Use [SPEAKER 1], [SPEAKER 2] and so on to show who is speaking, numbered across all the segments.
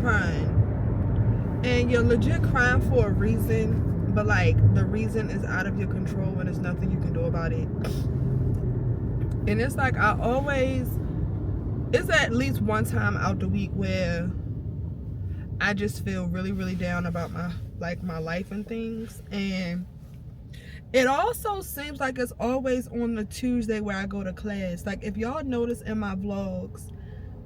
[SPEAKER 1] crying, and you're legit crying for a reason, but like the reason is out of your control and there's nothing you can do about it. And it's like it's at least one time out the week where I just feel really, really down about my life and things. And it also seems like it's always on the Tuesday where I go to class. Like, if y'all notice in my vlogs,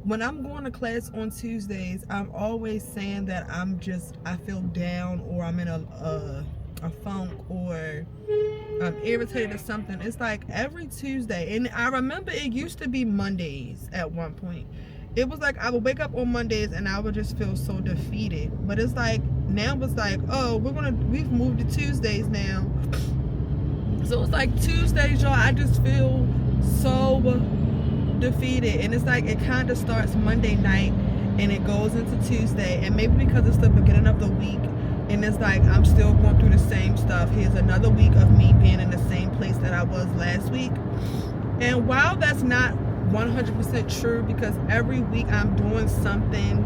[SPEAKER 1] when I'm going to class on Tuesdays, I'm always saying that I feel down, or I'm in a funk, or I'm irritated or something. It's like every Tuesday. And I remember it used to be Mondays at one point. It was like I would wake up on Mondays and I would just feel so defeated. But it's like now it's like, oh, we've moved to Tuesdays now. So it's like Tuesdays, y'all, I just feel so defeated. And it's like it kind of starts Monday night and it goes into Tuesday. And maybe because it's the beginning of the week, and it's like I'm still going through the same stuff. Here's another week of me being in the same place that I was last week. And while that's not 100% true, because every week I'm doing something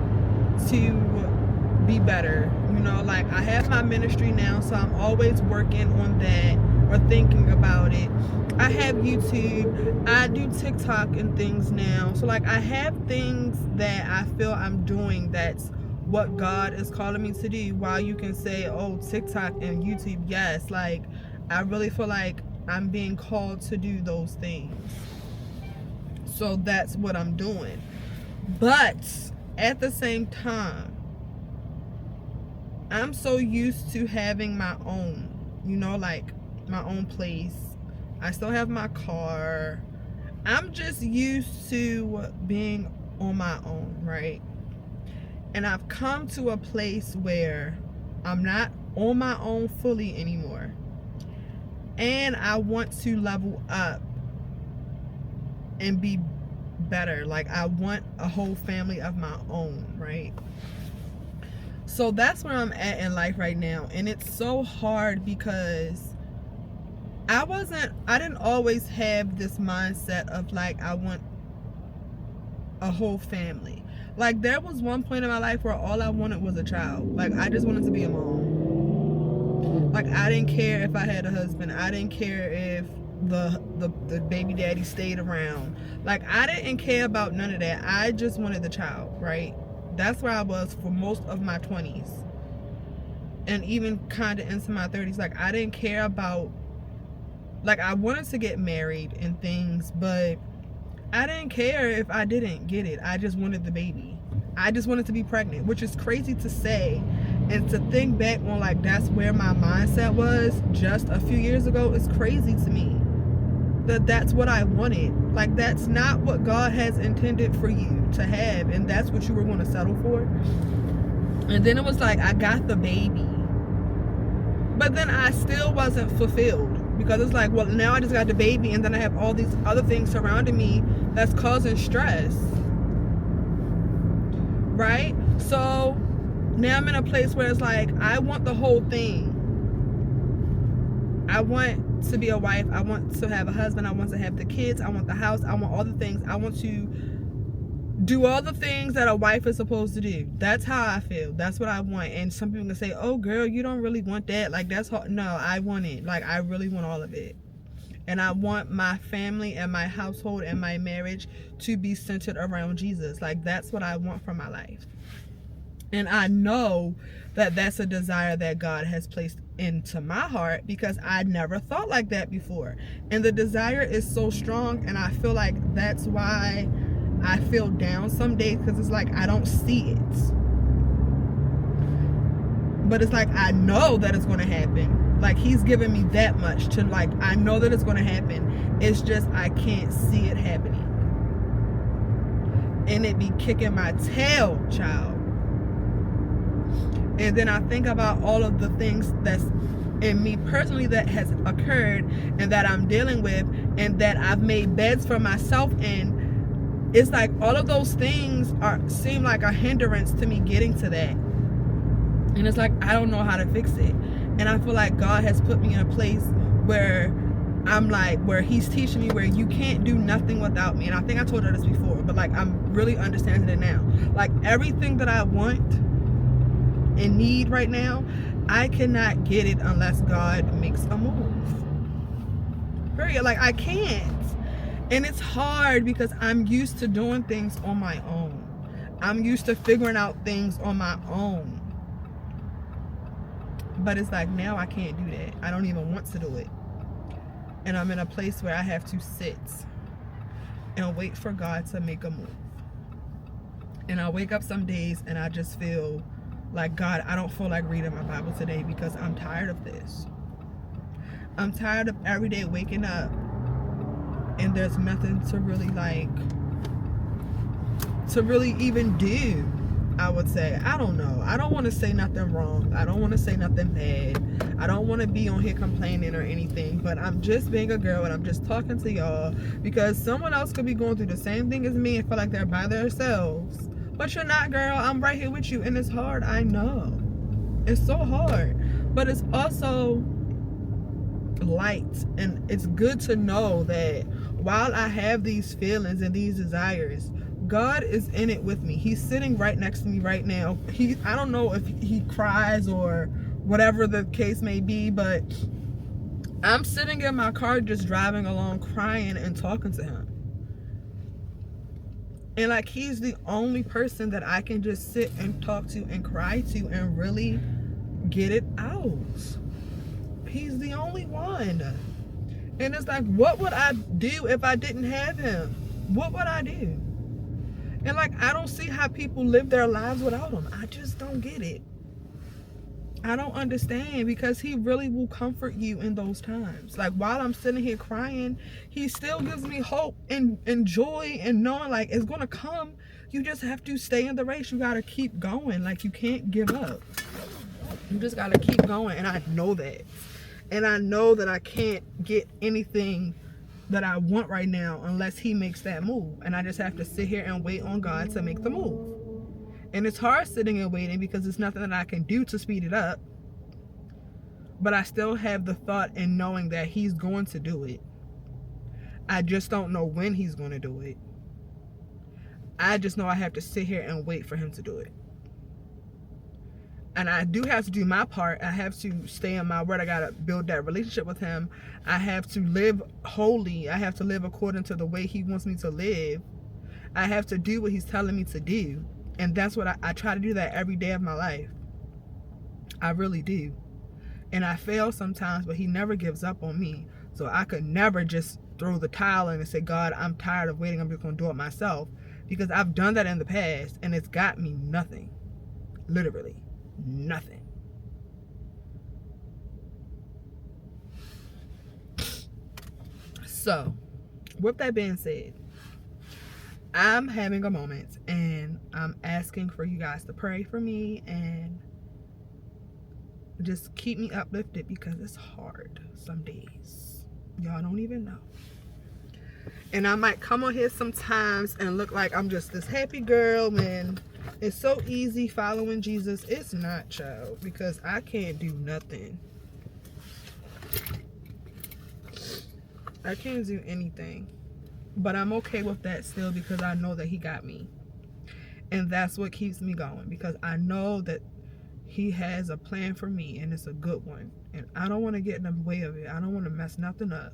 [SPEAKER 1] to be better. You know, like I have my ministry now, so I'm always working on that or thinking about it. I have YouTube, I do TikTok and things now. So like I have things that I feel I'm doing that's what God is calling me to do. While you can say, oh, TikTok and YouTube, yes, like I really feel like I'm being called to do those things. So that's what I'm doing. But at the same time, I'm so used to having my own, you know, like my own place. I still have my car. I'm just used to being on my own, right? And I've come to a place where I'm not on my own fully anymore. And I want to level up and be better. Like I want a whole family of my own, right? So that's where I'm at in life right now. And it's so hard because I didn't always have this mindset of like I want a whole family. Like there was one point in my life where all I wanted was a child. Like I just wanted to be a mom. Like I didn't care if I had a husband. I didn't care if the baby daddy stayed around. Like I didn't care about none of that. I just wanted the child, right? That's where I was for most of my 20s. And even kind of into my 30s. Like I didn't care about, like I wanted to get married and things, but I didn't care if I didn't get it. I just wanted the baby. I just wanted to be pregnant, which is crazy to say. And to think back on like that's where my mindset was just a few years ago is crazy to me. That's what I wanted. Like that's not what God has intended for you to have, and that's what you were going to settle for. And then it was like I got the baby, but then I still wasn't fulfilled, because it's like, well, now I just got the baby and then I have all these other things surrounding me that's causing stress, right? So now I'm in a place where it's like I want the whole thing. I want to be a wife. I want to have a husband. I want to have the kids. I want the house. I want all the things. I want to do all the things that a wife is supposed to do. That's how I feel. That's what I want. And some people can say, oh girl, you don't really want that. Like that's hard. No, I want it. Like I really want all of it. And I want my family and my household and my marriage to be centered around Jesus. Like that's what I want from my life. And I know that that's a desire that God has placed into my heart, because I never thought like that before. And the desire is so strong, and I feel like that's why I feel down some days, because it's like I don't see it. But it's like I know that it's going to happen. Like he's given me that much to, like, I know that it's going to happen. It's just I can't see it happening. And it be kicking my tail, child. And then I think about all of the things that's in me personally that has occurred and that I'm dealing with and that I've made beds for myself in. It's like all of those things seem like a hindrance to me getting to that. And it's like I don't know how to fix it. And I feel like God has put me in a place where I'm like, where he's teaching me where you can't do nothing without me. And I think I told her this before, but like, I'm really understanding it now. Like, everything that I want and need right now, I cannot get it unless God makes a move. Period. Like, I can't. And it's hard because I'm used to doing things on my own. I'm used to figuring out things on my own. But it's like, now I can't do that. I don't even want to do it. And I'm in a place where I have to sit and wait for God to make a move. And I wake up some days and I just feel like, God, I don't feel like reading my Bible today because I'm tired of this. I'm tired of every day waking up and there's nothing to really even do. I would say, I don't know. I don't want to say nothing wrong. I don't want to say nothing bad. I don't want to be on here complaining or anything, but I'm just being a girl and I'm just talking to y'all because someone else could be going through the same thing as me and feel like they're by themselves. But you're not, girl. I'm right here with you, and it's hard. I know. It's so hard. But it's also light, and it's good to know that while I have these feelings and these desires, God is in it with me. He's sitting right next to me right now. I don't know if he cries or whatever the case may be, but I'm sitting in my car just driving along crying and talking to him. And like, he's the only person that I can just sit and talk to and cry to and really get it out. He's the only one. And it's like, what would I do if I didn't have him? What would I do? And like, I don't see how people live their lives without him. I just don't get it. I don't understand, because he really will comfort you in those times. Like, while I'm sitting here crying, he still gives me hope and joy and knowing like it's gonna come. You just have to stay in the race. You gotta keep going. Like, you can't give up. You just gotta keep going. And I know that. And I know that I can't get anything that I want right now unless he makes that move. And I just have to sit here and wait on God to make the move. And it's hard sitting and waiting because there's nothing that I can do to speed it up. But I still have the thought and knowing that he's going to do it. I just don't know when he's going to do it. I just know I have to sit here and wait for him to do it. And I do have to do my part. I have to stay in my word. I got to build that relationship with him. I have to live holy. I have to live according to the way he wants me to live. I have to do what he's telling me to do. And that's what I try to do that every day of my life. I really do. And I fail sometimes, but he never gives up on me. So I could never just throw the towel in and say, God, I'm tired of waiting. I'm just going to do it myself. Because I've done that in the past and it's got me nothing. Literally. Nothing. So, with that being said, I'm having a moment and I'm asking for you guys to pray for me and just keep me uplifted, because it's hard some days. Y'all don't even know. And I might come on here sometimes and look like I'm just this happy girl, man. It's so easy following Jesus. It's not, child, because I can't do nothing. I can't do anything. But I'm okay with that still, because I know that he got me. And that's what keeps me going, because I know that he has a plan for me, and it's a good one. And I don't want to get in the way of it. I don't want to mess nothing up.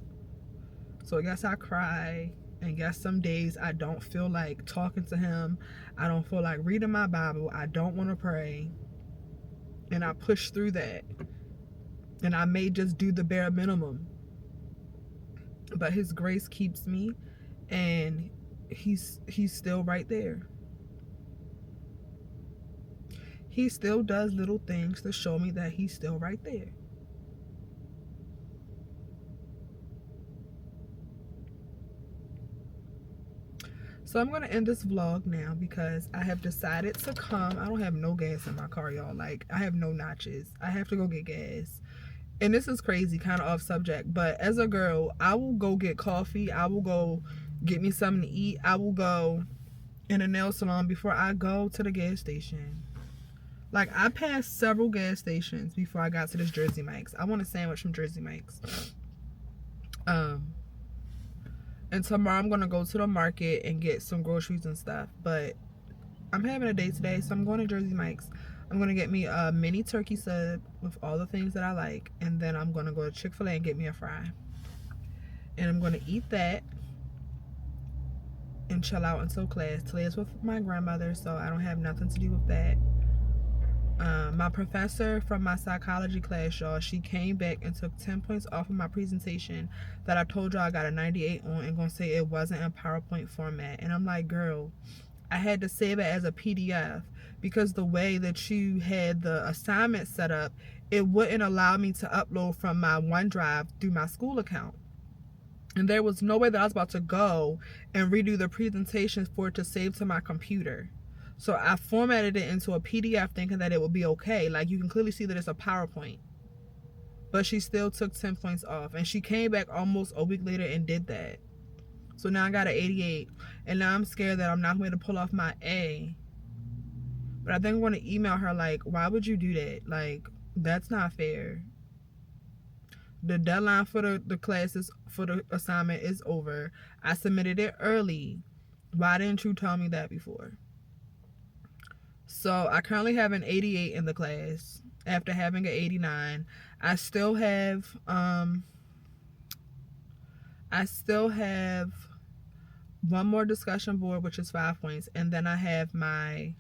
[SPEAKER 1] So I guess I cry. And yes, some days I don't feel like talking to him. I don't feel like reading my Bible. I don't want to pray. And I push through that. And I may just do the bare minimum. But his grace keeps me. And he's still right there. He still does little things to show me that he's still right there. So I'm going to end this vlog now, because I have decided to come. I don't have no gas in my car, y'all. Like, I have no notches. I have to go get gas. And this is crazy, kind of off subject. But as a girl, I will go get coffee. I will go get me something to eat. I will go in a nail salon before I go to the gas station. Like, I passed several gas stations before I got to this Jersey Mike's. I want a sandwich from Jersey Mike's. Um, and tomorrow I'm gonna go to the market and get some groceries and stuff. But I'm having a day today, so I'm going to Jersey Mike's. I'm gonna get me a mini turkey sub with all the things that I like, and then I'm gonna go to Chick-fil-A and get me a fry. And I'm gonna eat that and chill out until class. Today is with my grandmother, so I don't have nothing to do with that. My professor from my psychology class, y'all, she came back and took 10 points off of my presentation that I told y'all I got a 98 on, and gonna say it wasn't in PowerPoint format. And I'm like, girl, I had to save it as a PDF because the way that you had the assignment set up, it wouldn't allow me to upload from my OneDrive through my school account. And there was no way that I was about to go and redo the presentation for it to save to my computer. So I formatted it into a PDF thinking that it would be okay. Like, you can clearly see that it's a PowerPoint. But she still took 10 points off. And she came back almost a week later and did that. So now I got an 88. And now I'm scared that I'm not going to pull off my A. But I think I'm going to email her, like, why would you do that? Like, that's not fair. The deadline for the classes for the assignment is over. I submitted it early. Why didn't you tell me that before? So I currently have an 88 in the class after having an 89. I still have one more discussion board, which is 5 points, and then I have my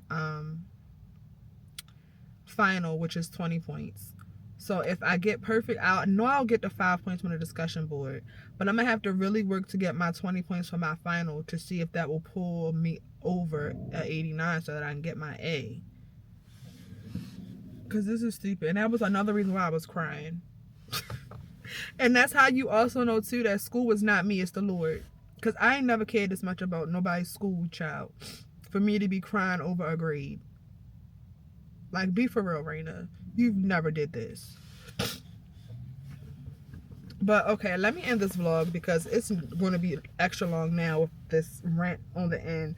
[SPEAKER 1] final, which is 20 points. So if I get perfect, I'll get the 5 points from the discussion board. But I'm going to have to really work to get my 20 points for my final to see if that will pull me over at 89 so that I can get my A. Because this is stupid. And that was another reason why I was crying. And that's how you also know, too, that school was not me, it's the Lord. Because I ain't never cared this much about nobody's school child for me to be crying over a grade. Like, be for real, Raina. You've never did this. But, okay, let me end this vlog because it's going to be extra long now with this rant on the end.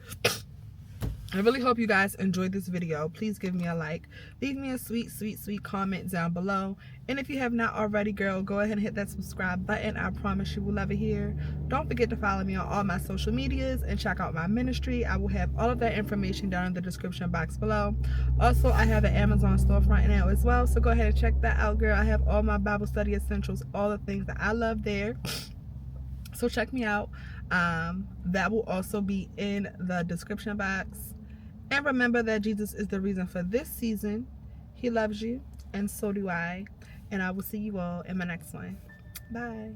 [SPEAKER 1] I really hope you guys enjoyed this video. Please give me a like. Leave me a sweet, sweet, sweet comment down below. And if you have not already, girl, go ahead and hit that subscribe button. I promise you will love it here. Don't forget to follow me on all my social medias and check out my ministry. I will have all of that information down in the description box below. Also, I have an Amazon storefront now as well, so go ahead and check that out, girl. I have all my Bible study essentials, all the things that I love there. So check me out. That will also be in the description box. And remember that Jesus is the reason for this season. He loves you, and so do I. And I will see you all in my next one. Bye.